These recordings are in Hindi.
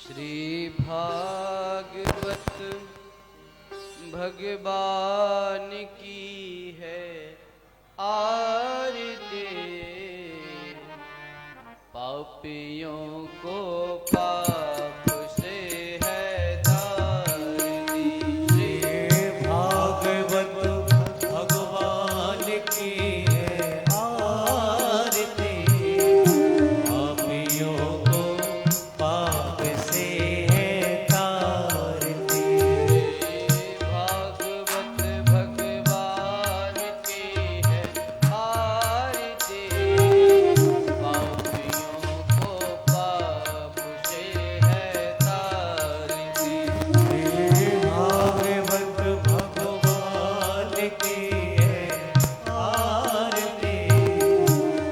श्री भागवत भगवान की है आरती, पापियों को पाप से है तारती। श्री भागवत भगवान की है आरती, पापियों को पाप से है तारती। भागवत भगवान की है आरती, पापियों को पाप से है तारती। भागवत भगवान की है आरती,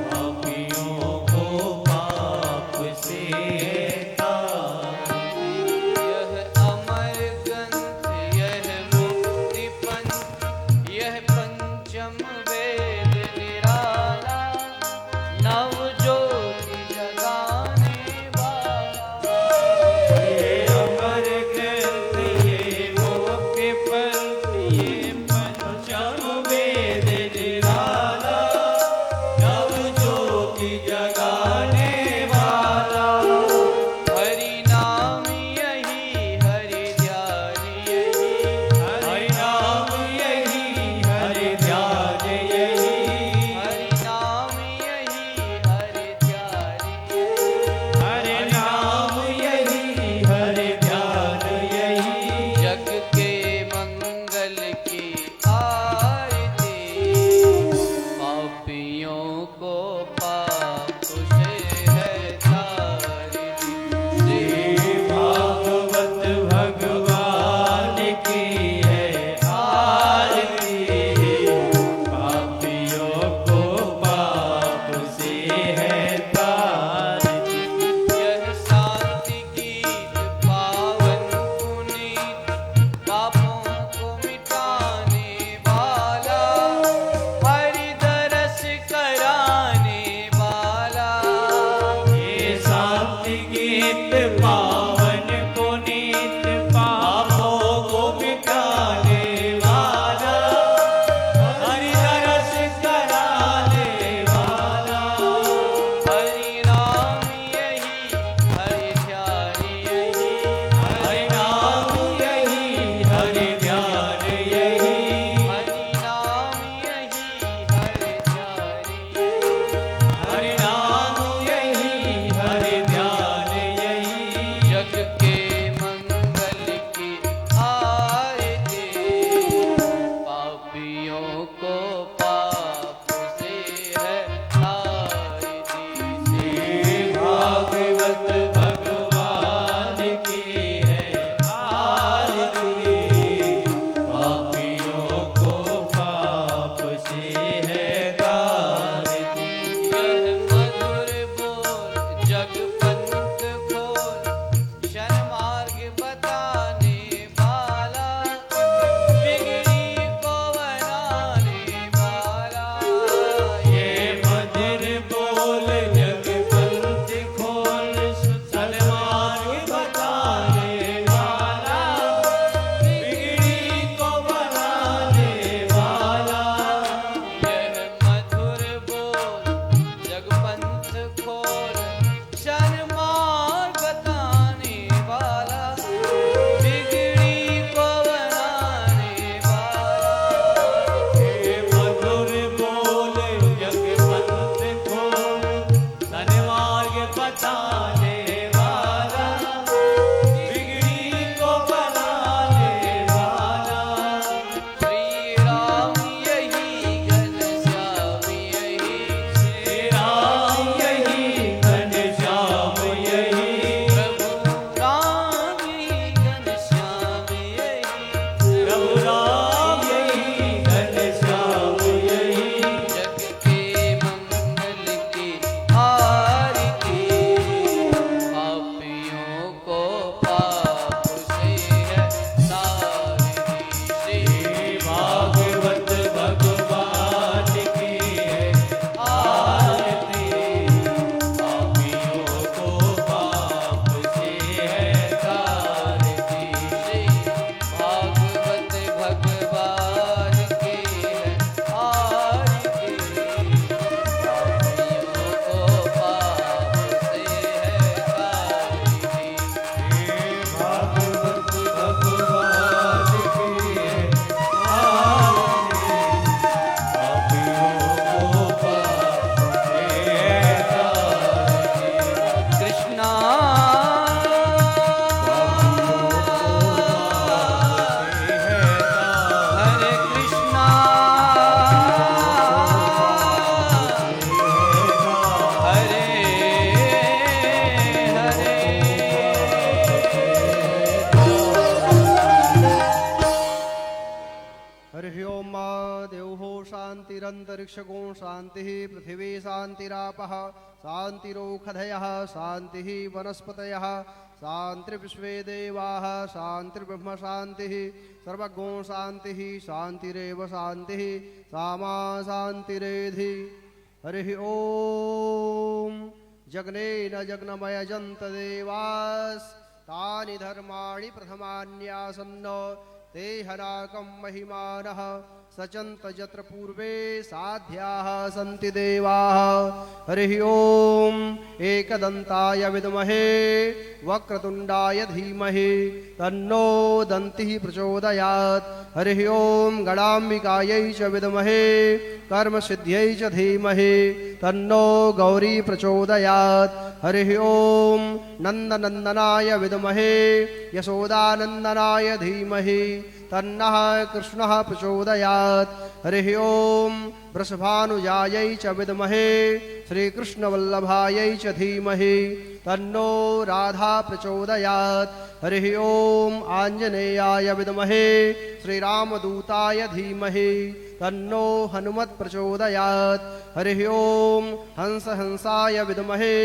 पापियों को पाप से है तारती। यह अमर ग्रंथ, यह मुक्ति पंथ, यह पंचम वेद निराला, नव ज्योति जगाने वाला। ये अमर ग्रंथ, ये मुक्ति पंथ, ये पंचम वेद निराला, नव ज्योति जगाने वाला। हरि नाम यही, हरि ध्यान यही, हरि नाम यही, हरि ध्यान यही, हरि नाम यही, हरि ध्यान यही। हरि नाम यही, हरि ध्यान यही। जग के मंगल की आरती, पापियों को पाप से है तारती। श्री भागवत भगवान की है आरती, पापियों को पाप से है तारती। यह शांति गीत पावन पुनीत, पापों को मिटाने वाला, हरि दरस कराने वाला। ये शांति गीत पावन पुनीत, पापों को मिटाने वाला, हरि रस कराने वाला। हरि नाम यही, हरि ध्यान यही, हरि नाम यही, हरि ध्यान यही, हरि नाम यही, हरि ध्यान यही। हरि नाम यही, हरि ध्यान यही। शान्तिरन्तरिक्षगो शान्तिः पृथिवी शान्तिरापः शान्तिरोषधयः शान्तिः वनस्पतयः शान्तिर्विश्वे देवाः शान्तिर्ब्रह्म शान्तिः सर्वगो शान्तिः शान्तिरेव शान्तिः सामा शान्तिरेधि हरिः ॐ जग्नेन जग्नमयजन्त देवास् तानि धर्माणि प्रथमान्यासन्न ते हनाकं महिमानः सचन्त यत्र पूर्वे साध्याः सन्ति देवाः हरिः ॐ एकदन्ताय विद्महे वक्रतुण्डाय धीमहि तन्नो दन्तिः प्रचोदयात् हरिः ॐ गणाम्बिकायै च विद्महे कर्मसिद्ध्यै च धीमहि तन्नो गौरी प्रचोदयात् हरिः ॐ नन्दनन्दनाय विद्महे यशोदानन्दनाय धीमहि तन्नः कृष्णः प्रचोदयात् हरिः ॐ वृषभानुजायै च विद्महे श्रीकृष्णवल्लभायै च धीमहि तन्नो राधा प्रचोदयात् हरिः ॐ आञ्जनेयाय विद्महे श्रीरामदूताय धीमहि तन्नो हनुमत् प्रचोदयात् हरिः ॐ हंसहंसाय विद्महे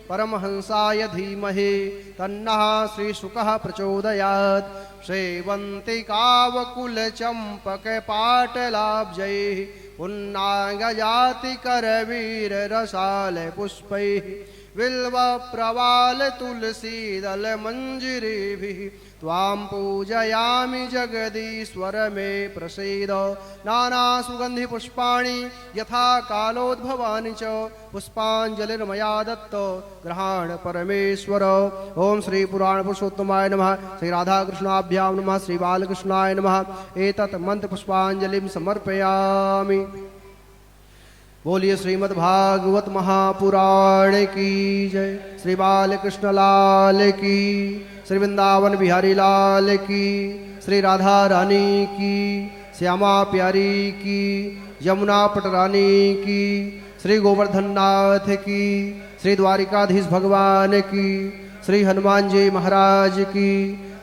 परमहंसाय धीमहि तन्नः श्रीशुकः प्रचोदयात् सेवन्तिकावकुलचम्पकपाटलाब्जैः पुन्नागजातिकरवीररसालपुष्पैः बिल्वप्रवालतुलसीदलमञ्जिरीभिः त्वां पूजयामि जगदीश्वर मे प्रसीद नानासुगन्धिपुष्पाणि यथा कालोद्भवानि च पुष्पाञ्जलिर्मया दत्त ग्रहाण परमेश्वर ओम श्री पुराण पुरुषोत्तमाय नमः श्री राधाकृष्णाभ्यां नमः श्री बालकृष्णाय नमः एतत् मंत्र पुष्पांजलिं समर्पयामि। बोलिए श्रीमद् भागवत महापुराण की जय। श्री बालकृष्ण लाल की, श्री वृंदावन बिहारी लाल की, श्री राधा रानी की, श्यामा प्यारी की, यमुना पटरानी की, श्री गोवर्धन नाथ की, श्री द्वारिकाधीश भगवान की, श्री हनुमान जी महाराज की,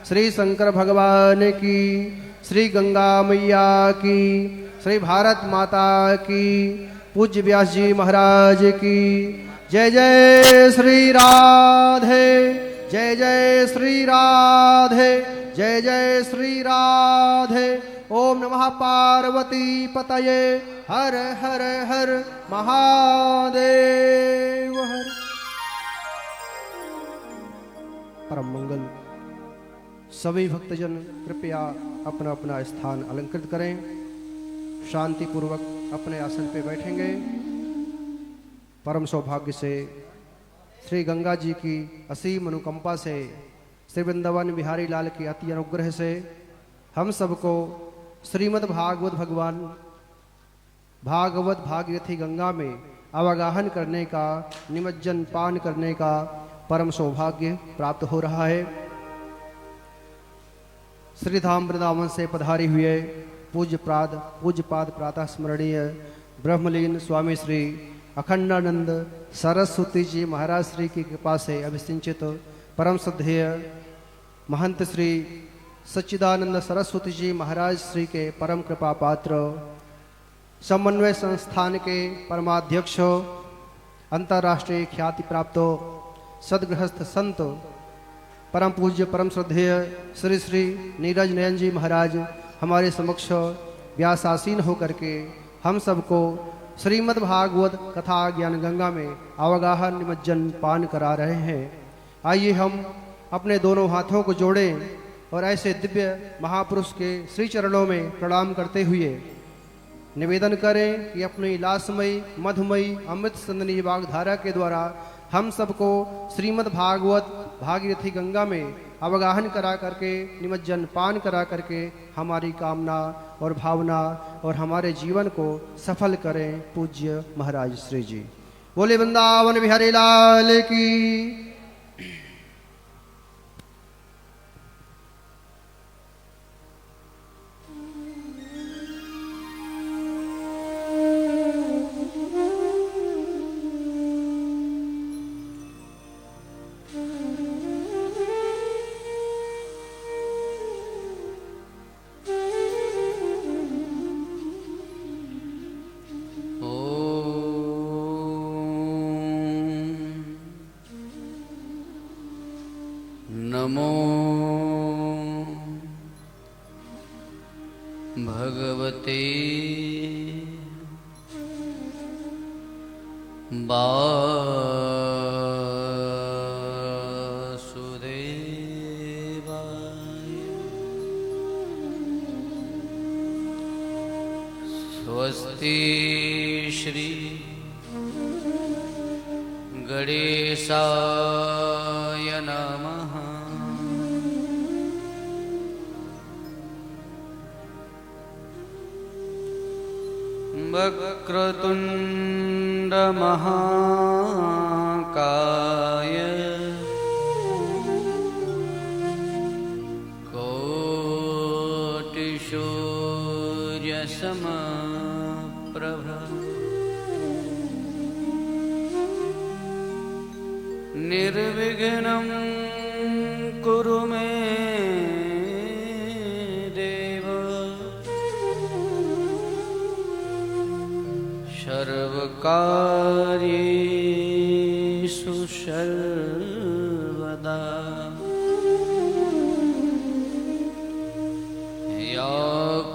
श्री शंकर भगवान की, श्री गंगा मैया की, श्री भारत माता की, पूज्य व्यास जी महाराज की जय। जय श्री राधे, जय जय श्री राधे, जय जय श्री राधे। ओम नमः पार्वती पतये, हर हर हर महादेव हर। परम मंगल। सभी भक्तजन कृपया अपना अपना स्थान अलंकृत करें, शांति पूर्वक अपने आसन पे बैठेंगे। परम सौभाग्य से श्री गंगा जी की असीम अनुकंपा से, श्री वृंदावन बिहारी लाल की अति अनुग्रह से हम सबको श्रीमद् भागवत भगवान भागवत भागीरथी गंगा में अवगाहन करने का, निमज्जन पान करने का परम सौभाग्य प्राप्त हो रहा है। श्रीधाम वृंदावन से पधारे हुए पूज्यपाद प्रातः स्मरणीय ब्रह्मलीन स्वामी श्री अखंडानंद सरस्वती जी महाराज श्री की कृपा से अभिसिंचित परम श्रद्धेय महंत श्री सच्चिदानंद सरस्वती जी महाराज श्री के परम कृपा पात्र, समन्वय संस्थान के परमाध्यक्ष, अंतर्राष्ट्रीय ख्याति प्राप्त सदगृहस्थ संत, परम पूज्य परम श्रद्धेय श्री श्री नीरज नयन जी महाराज हमारे समक्ष व्यासासीन होकर के हम सबको श्रीमद् भागवत कथा ज्ञान गंगा में अवगाहन निमज्जन पान करा रहे हैं। आइए हम अपने दोनों हाथों को जोड़ें और ऐसे दिव्य महापुरुष के श्री चरणों में प्रणाम करते हुए निवेदन करें कि अपनी लासमयी मधुमयी अमृत संदनी वागधारा के द्वारा हम सबको श्रीमद् भागवत भागीरथी गंगा में अवगाहन करा करके, निमज्जन पान करा करके हमारी कामना और भावना और हमारे जीवन को सफल करें। पूज्य महाराज श्री जी बोले वृंदावन बिहारी लाल की। नमो भगवते वासुदेवाय। स्वस्ति श्री गणेशाय नमः। वक्रतुण्ड महाकाय कोटिसूर्य समप्रभ निर्विघ्नं कुरु मे सर्वकार्येषु सर्वदा। या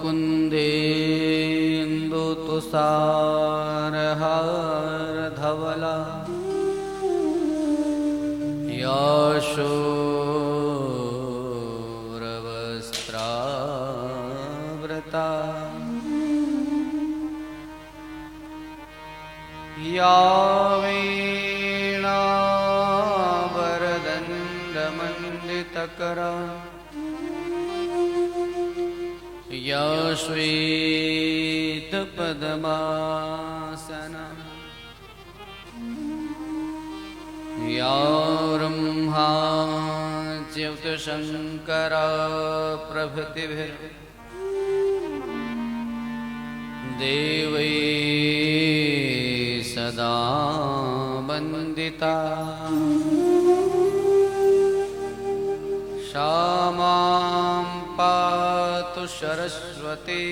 कुन्देन्दुतुषारहारधवला या शूरवस्त्रावृता या वीणावरदण्डमण्डितकरा या श्वेतपद्मासना या ब्रह्माच्युतशङ्करा प्रभृतिभिः देवै सदा वन्दिता। सा मां पातु सरस्वती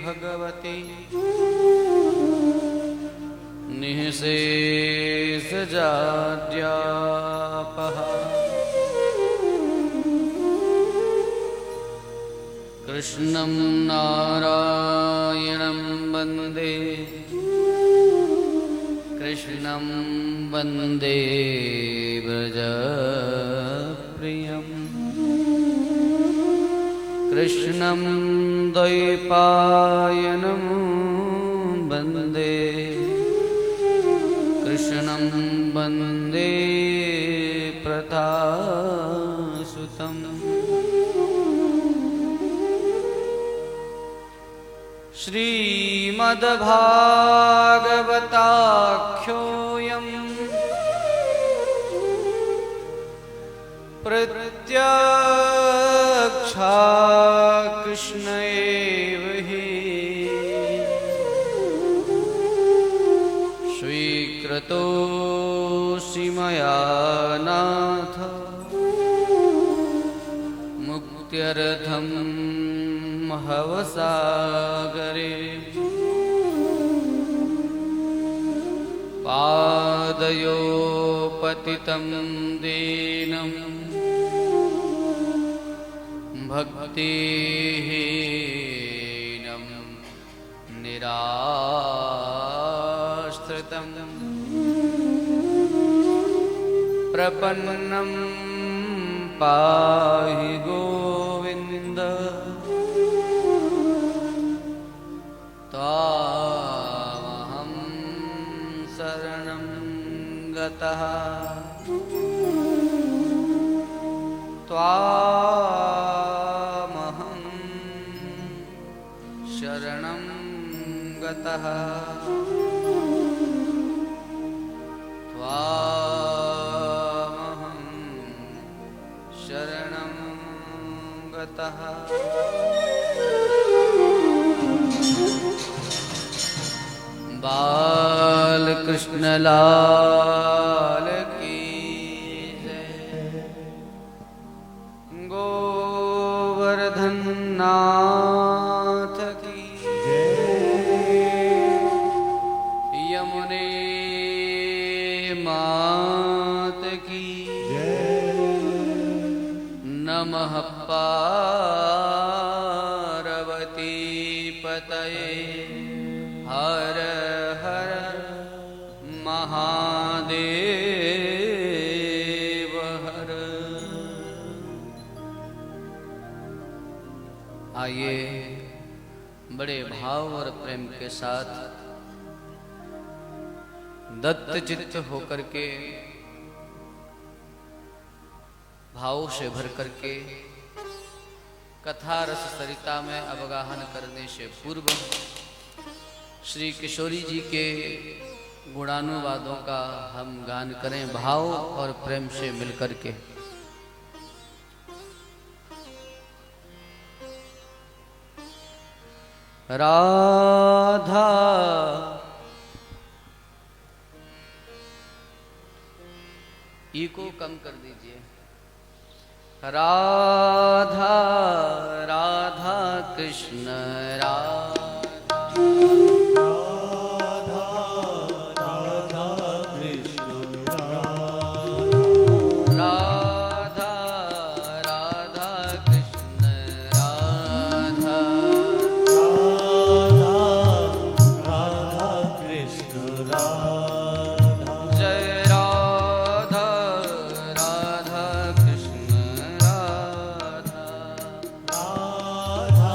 भगवती निःशेषजाड्यापहा। कृष्णं नारायणं वन्दे कृष्णं वन्दे व्रजप्रियम् कृष्णं द्वैपायनं वन्दे कृष्णं वन्दे प्रथासुतम्। श्रीमद्भागवताख्योऽयं प्रत्यक्षात् कृष्ण एव हि स्वीकृतोऽसि मया नाथ मुक्त्यर्थं भवसागरे। पादयो पतितं दीनं भक्तिहीनं निराश्रितं प्रपन्नं पाहि गोविन्द। त्वामहं शरणं गतः त्वामहं शरणं गतः त्वामहं शरणं गतः। बालकृष्ण लाल की जय। गोवर्धन नाथ की जय। यमुने मात की जय। नमः पार्वती पतये हर हर महादेव हर। आइए बड़े भाव और प्रेम के साथ दत्त चित्त होकर के भाव से भर करके कथा रस सरिता में अवगाहन करने से पूर्व श्री किशोरी जी के गुणानुवादों का हम गान करें भाव और प्रेम से मिलकर के। राधा ई को कम कर दीजिए। राधा राधा कृष्ण राधा राधा कृष्ण राधा राधा कृष्ण राधा राधा कृष्ण राधा जय राधा राधा कृष्ण राधा राधा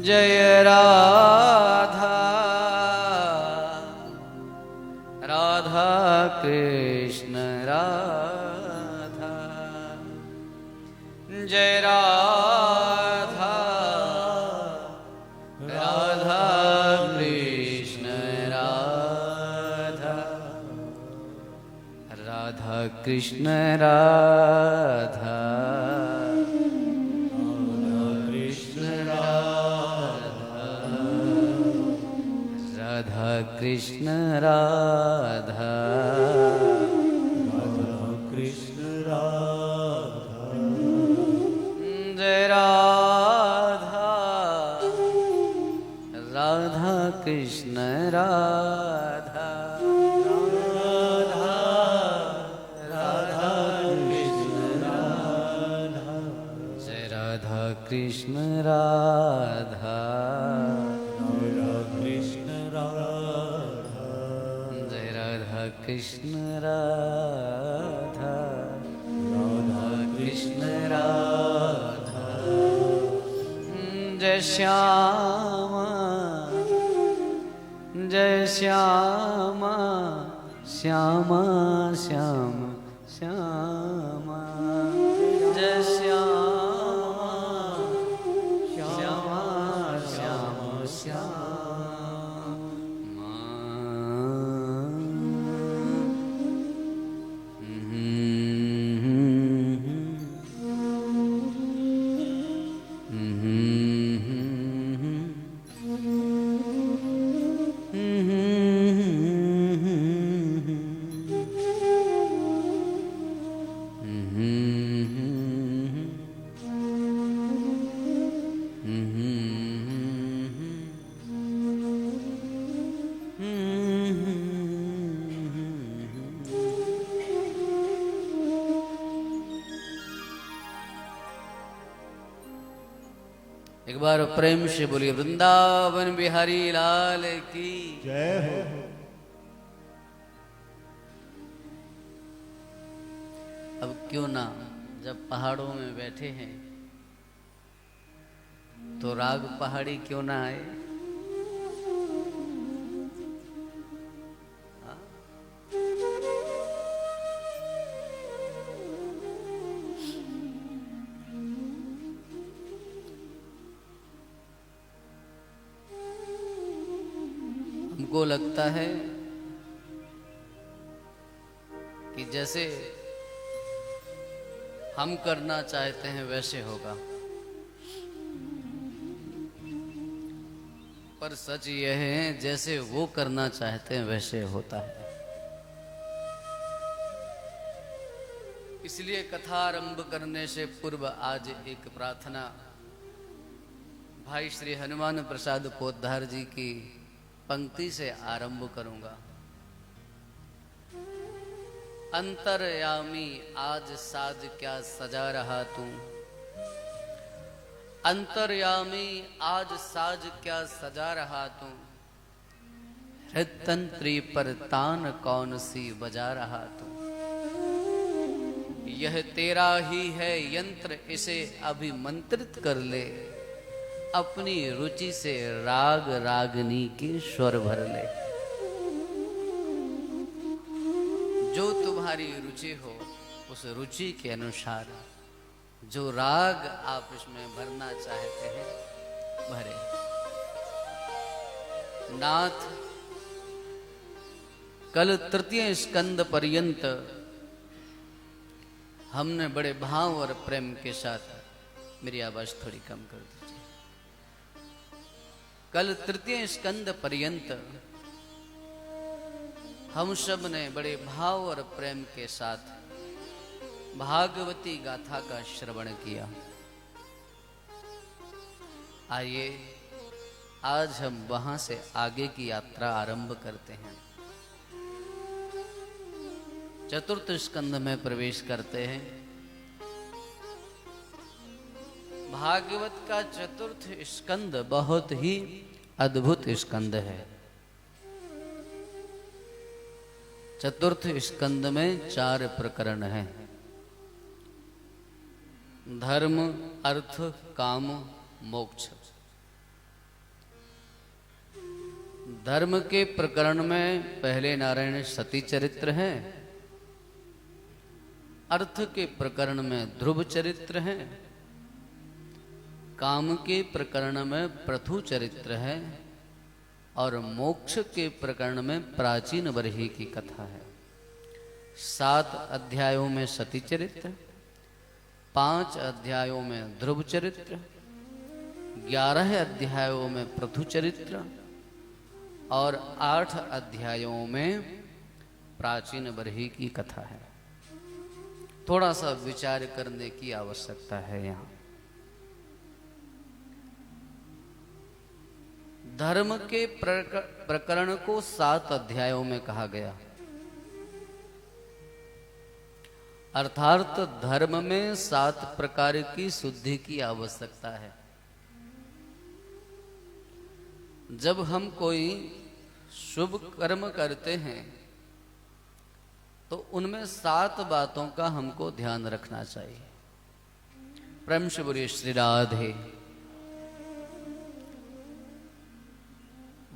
जय राधा राधा कृष्ण राधा जय राधा राधा कृष्ण राधा राधा कृष्ण राधा कृष्ण राधा कृष्ण राधा जय राधा राधा कृष्ण राधा राधा कृष्ण राधा जय राधा कृष्ण राधा कृष्ण राधा जय राधा कृष्ण राधा राधा कृष्ण राधा जय श्यामा जय श्यामा श्यामा श्याम श्यामा जय श्यामा श्यामा श्याम श्यामा एक बार प्रेम से बोलिए वृंदावन बिहारी लाल की जय हो। अब क्यों ना जब पहाड़ों में बैठे हैं तो राग पहाड़ी क्यों ना आए। हाँ? हमको लगता है कि जैसे हम करना चाहते हैं वैसे होगा, पर सच यह है जैसे वो करना चाहते हैं वैसे होता है। इसलिए कथा आरंभ करने से पूर्व आज एक प्रार्थना भाई श्री हनुमान प्रसाद पोद्दार जी की पंक्ति से आरंभ करूंगा। अंतर्यामी आज साज क्या सजा रहा तू, अंतर्यामी आज साज क्या सजा रहा तू, हृदयंत्री पर तान कौन सी बजा रहा तू। यह तेरा ही है यंत्र इसे अभिमंत्रित कर ले, अपनी रुचि से राग रागनी के स्वर भर ले। जो तुम्हारी रुचि हो उस रुचि के अनुसार जो राग आप इसमें भरना चाहते हैं भरे। नाथ कल तृतीय स्कंद पर्यंत हमने बड़े भाव और प्रेम के साथ, मेरी आवाज थोड़ी कम कर दीजिए, कल तृतीय स्कंद पर्यंत हम सब ने बड़े भाव और प्रेम के साथ भागवती गाथा का श्रवण किया। आइए आज हम वहां से आगे की यात्रा आरंभ करते हैं। चतुर्थ स्कंद में प्रवेश करते हैं। भागवत का चतुर्थ स्कंद बहुत ही अद्भुत स्कंद है। चतुर्थ स्कंद में 4 प्रकरण हैं। धर्म, अर्थ, काम, मोक्ष। धर्म के प्रकरण में पहले नारायण सती चरित्र है, अर्थ के प्रकरण में ध्रुव चरित्र है, काम के प्रकरण में प्रथु चरित्र है और मोक्ष के प्रकरण में प्राचीन बरही की कथा है। 7 अध्यायों में सती चरित्र, 5 अध्यायों में ध्रुव चरित्र, 11 अध्यायों में प्रथु चरित्र और 8 अध्यायों में प्राचीन बरही की कथा है। थोड़ा सा विचार करने की आवश्यकता है। यहाँ धर्म के प्रकरण को 7 अध्यायों में कहा गया, अर्थात धर्म में 7 प्रकार की शुद्धि की आवश्यकता है। जब हम कोई शुभ कर्म करते हैं तो उनमें 7 बातों का हमको ध्यान रखना चाहिए। प्रेम से बोलिए श्री राधे।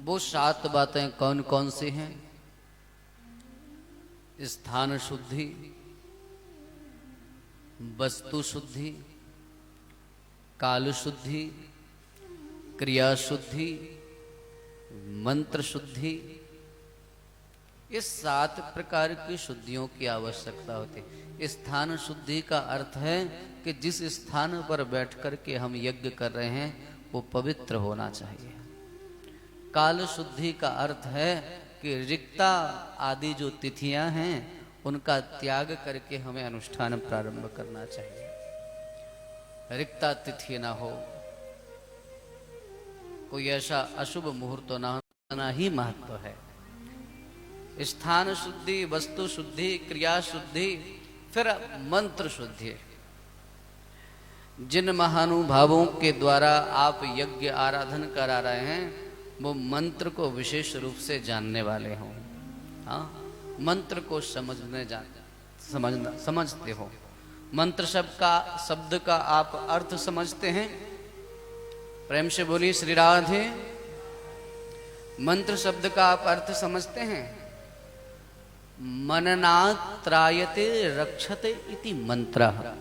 वो 7 बातें कौन कौन सी हैं? स्थान शुद्धि, वस्तु शुद्धि, काल शुद्धि, क्रिया शुद्धि, मंत्र शुद्धि। इस 7 प्रकार की शुद्धियों की आवश्यकता होती है। स्थान शुद्धि का अर्थ है कि जिस स्थान पर बैठ कर के हम यज्ञ कर रहे हैं वो पवित्र होना चाहिए। काल शुद्धि का अर्थ है कि रिक्ता आदि जो तिथियां हैं उनका त्याग करके हमें अनुष्ठान प्रारंभ करना चाहिए। रिक्ता तिथि ना हो, कोई ऐसा अशुभ मुहूर्त ना होना ही महत्व है। स्थान शुद्धि, वस्तु शुद्धि, क्रिया शुद्धि, फिर मंत्र शुद्धि। जिन महानुभावों के द्वारा आप यज्ञ आराधन करा रहे हैं वो मंत्र को विशेष रूप से जानने वाले हों। हाँ, मंत्र को समझते हो। मंत्र शब्द का आप अर्थ समझते हैं? प्रेम से बोलिए श्री राधे। मंत्र शब्द का आप अर्थ समझते हैं? मननात् त्रायते रक्षते इति मंत्रः।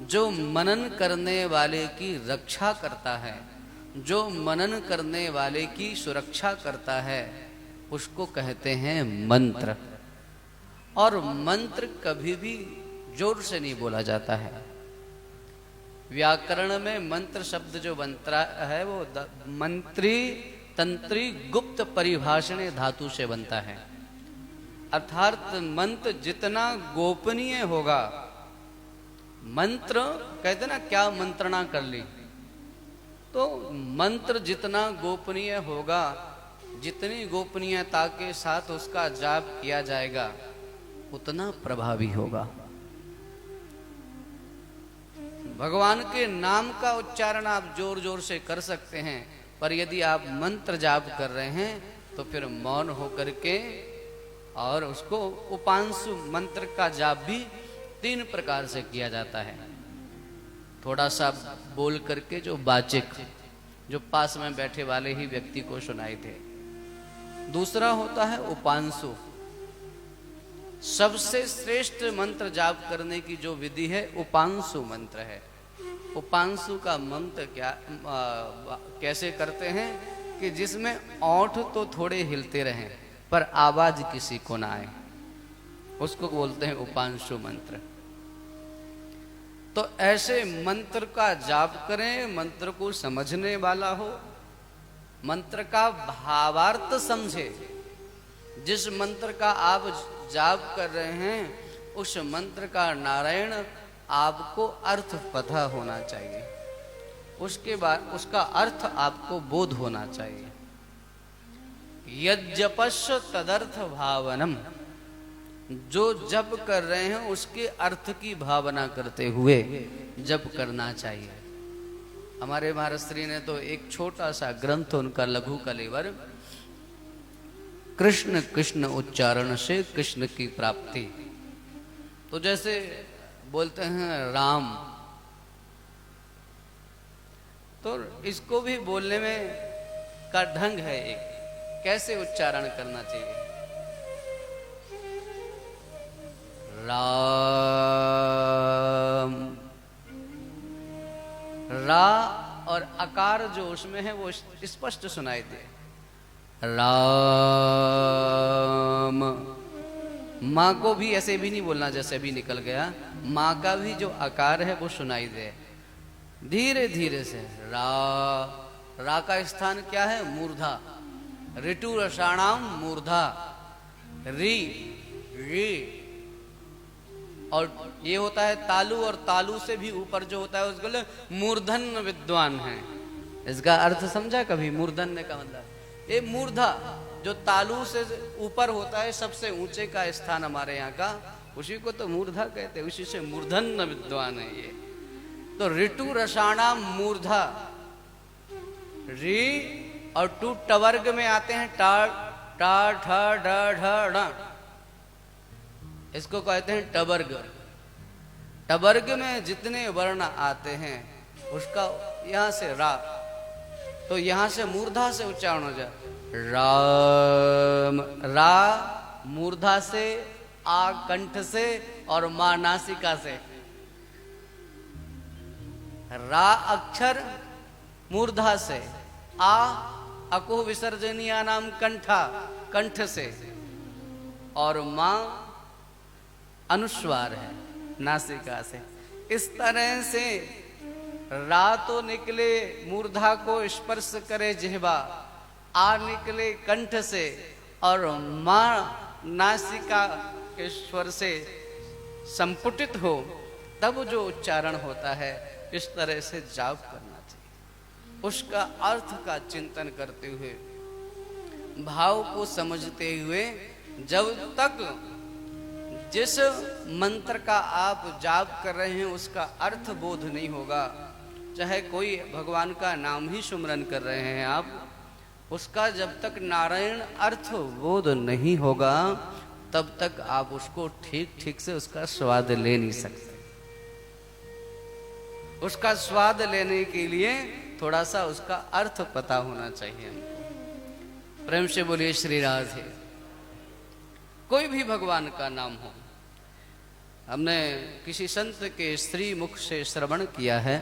जो मनन करने वाले की रक्षा करता है, जो मनन करने वाले की सुरक्षा करता है, उसको कहते हैं मंत्र। और मंत्र कभी भी जोर से नहीं बोला जाता है। व्याकरण में मंत्र शब्द जो बनता है वो मंत्री, तंत्री, गुप्त परिभाषणे धातु से बनता है। अर्थात मंत्र जितना गोपनीय होगा, मंत्र कहते ना क्या मंत्रणा कर ली, तो मंत्र जितना गोपनीय होगा, जितनी गोपनीयता के साथ उसका जाप किया जाएगा उतना प्रभावी होगा। भगवान के नाम का उच्चारण आप जोर जोर से कर सकते हैं, पर यदि आप मंत्र जाप कर रहे हैं तो फिर मौन होकर के, और उसको उपांशु मंत्र का जाप भी 3 प्रकार से किया जाता है। थोड़ा सा बोल करके जो वाचिक, जो पास में बैठे वाले ही व्यक्ति को सुनाई दे। दूसरा होता है उपांशु। सबसे श्रेष्ठ मंत्र जाप करने की जो विधि है उपांशु मंत्र है। उपांशु का मंत्र कैसे करते हैं कि जिसमें ओंठ तो थोड़े हिलते रहें पर आवाज किसी को ना आए, उसको बोलते हैं उपांशु मंत्र। तो ऐसे मंत्र का जाप करें, मंत्र को समझने वाला हो, मंत्र का भावार्थ समझे। जिस मंत्र का आप जाप कर रहे हैं उस मंत्र का नारायण आपको अर्थ पता होना चाहिए, उसके बाद उसका अर्थ आपको बोध होना चाहिए। यज्जपस्य तदर्थ भावनम, जो जप कर रहे हैं उसके अर्थ की भावना करते हुए जप करना चाहिए। हमारे महाराज श्री ने तो एक छोटा सा ग्रंथ, उनका लघु कलेवर, कृष्ण कृष्ण उच्चारण से कृष्ण की प्राप्ति। तो जैसे बोलते हैं राम, तो इसको भी बोलने में का ढंग है एक। कैसे उच्चारण करना चाहिए। राम, रा और अकार जो उसमें है वो स्पष्ट सुनाई दे। राम, माँ को भी ऐसे भी नहीं बोलना जैसे भी निकल गया, माँ का भी जो आकार है वो सुनाई दे धीरे धीरे से। रा का स्थान क्या है? मूर्धा। ऋतु रसाणाम मूर्धा। री री, और ये होता है तालु, और तालु से भी ऊपर जो होता है उसको मूर्धन विद्वान है। इसका अर्थ समझा कभी? मूर्धन्य का मतलब ये मूर्धा जो तालु से ऊपर होता है, सबसे ऊंचे का स्थान हमारे यहाँ का, उसी को तो मूर्धा कहते हैं, उसी से मूर्धन्य विद्वान है ये। तो ऋतु रसाणाम मूर्धा, री और टू टवर्ग में आते हैं टा टा ठा डा ढा ड़ा, इसको कहते हैं टवर्ग। टवर्ग में जितने वर्ण आते हैं उसका यहां से रा, तो यहां से मूर्धा से उच्चारण हो जाए। राम, रा मूर्धा से, आ कंठ से और मा नासिका से। रा अक्षर मूर्धा से, आ अकुह विसर्जनीया नाम कंठा, कंठ से, और मां अनुस्वार है नासिका से। इस तरह से रा तो निकले मूर्धा को स्पर्श करे जिह्वा, आ निकले कंठ से, और मां नासिका के स्वर से संपुटित हो, तब जो उच्चारण होता है इस तरह से जाप करना चाहिए। उसका अर्थ का चिंतन करते हुए, भाव को समझते हुए, जब तक जिस मंत्र का आप जाप कर रहे हैं उसका अर्थ बोध नहीं होगा, चाहे कोई भगवान का नाम ही सुमरन कर रहे हैं आप, उसका जब तक नारायण अर्थ बोध नहीं होगा तब तक आप उसको ठीक ठीक से उसका स्वाद ले नहीं सकते। उसका स्वाद लेने के लिए थोड़ा सा उसका अर्थ पता होना चाहिए हमको। प्रेम से बोलिए श्री राधे। कोई भी भगवान का नाम हो, हमने किसी संत के स्त्री मुख से श्रवण किया है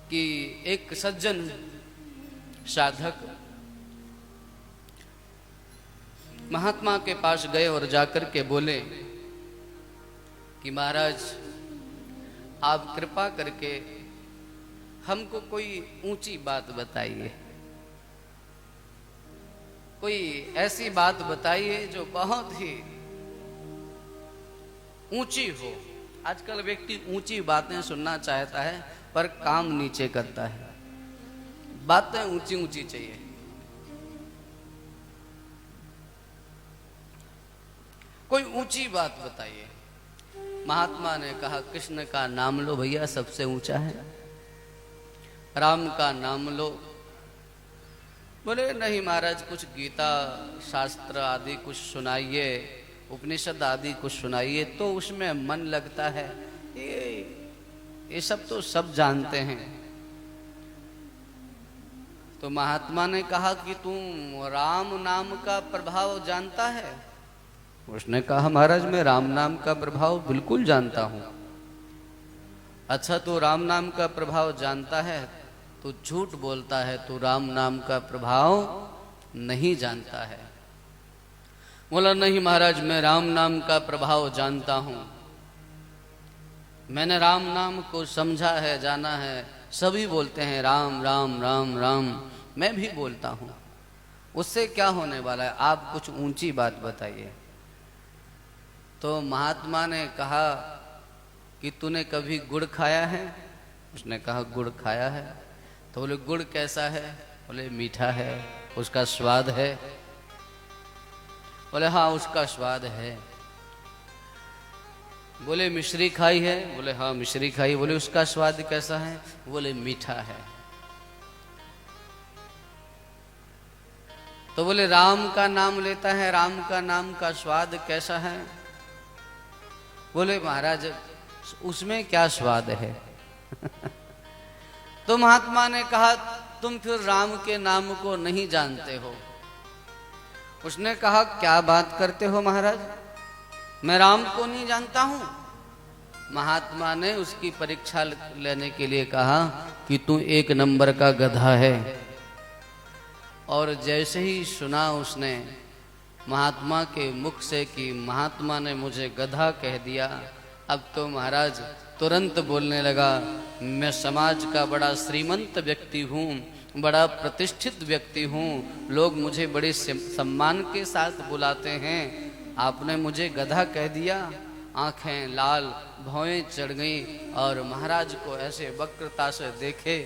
कि एक सज्जन साधक महात्मा के पास गए और जाकर के बोले कि महाराज आप कृपा करके हमको कोई ऊंची बात बताइए, कोई ऐसी बात बताइए जो बहुत ही ऊंची हो। आजकल व्यक्ति ऊंची बातें सुनना चाहता है पर काम नीचे करता है, बातें ऊंची ऊंची चाहिए। कोई ऊंची बात बताइए। महात्मा ने कहा कृष्ण का नाम लो भैया, सबसे ऊंचा है। राम का नाम लो। बोले नहीं महाराज, कुछ गीता शास्त्र आदि कुछ सुनाइए, उपनिषद आदि कुछ सुनाइए तो उसमें मन लगता है। ये सब तो सब जानते हैं। तो महात्मा ने कहा कि तुम राम नाम का प्रभाव जानता है? उसने कहा महाराज मैं राम नाम का प्रभाव बिल्कुल जानता हूं। अच्छा, तो राम नाम का प्रभाव जानता है तो झूठ बोलता है, तो राम नाम का प्रभाव नहीं जानता है। बोला नहीं महाराज मैं राम नाम का प्रभाव जानता हूं, मैंने राम नाम को समझा है, जाना है। सभी बोलते हैं राम राम राम राम, मैं भी बोलता हूं। उससे क्या होने वाला है? आप कुछ ऊंची बात बताइए। तो महात्मा ने कहा कि तूने कभी गुड़ खाया है? उसने कहा गुड़ खाया है। तो बोले गुड़ कैसा है? बोले मीठा है। उसका स्वाद है? बोले हाँ उसका स्वाद है। बोले मिश्री खाई है? बोले हाँ मिश्री खाई। बोले उसका स्वाद कैसा है? बोले मीठा है। तो बोले राम का नाम लेता है, राम का नाम का स्वाद कैसा है? बोले महाराज उसमें क्या स्वाद है? तो महात्मा ने कहा तुम फिर राम के नाम को नहीं जानते हो। उसने कहा, क्या बात करते हो महाराज, मैं राम को नहीं जानता हूं। महात्मा ने उसकी परीक्षा लेने के लिए कहा कि तू 1 नंबर का गधा है। और जैसे ही सुना उसने महात्मा के मुख से कि महात्मा ने मुझे गधा कह दिया, अब तो महाराज तुरंत बोलने लगा, मैं समाज का बड़ा श्रीमंत व्यक्ति हूँ, बड़ा प्रतिष्ठित व्यक्ति हूँ, लोग मुझे बड़े सम्मान के साथ बुलाते हैं, आपने मुझे गधा कह दिया। आंखें लाल, भौएं चढ़ गईं और महाराज को ऐसे वक्रता से देखे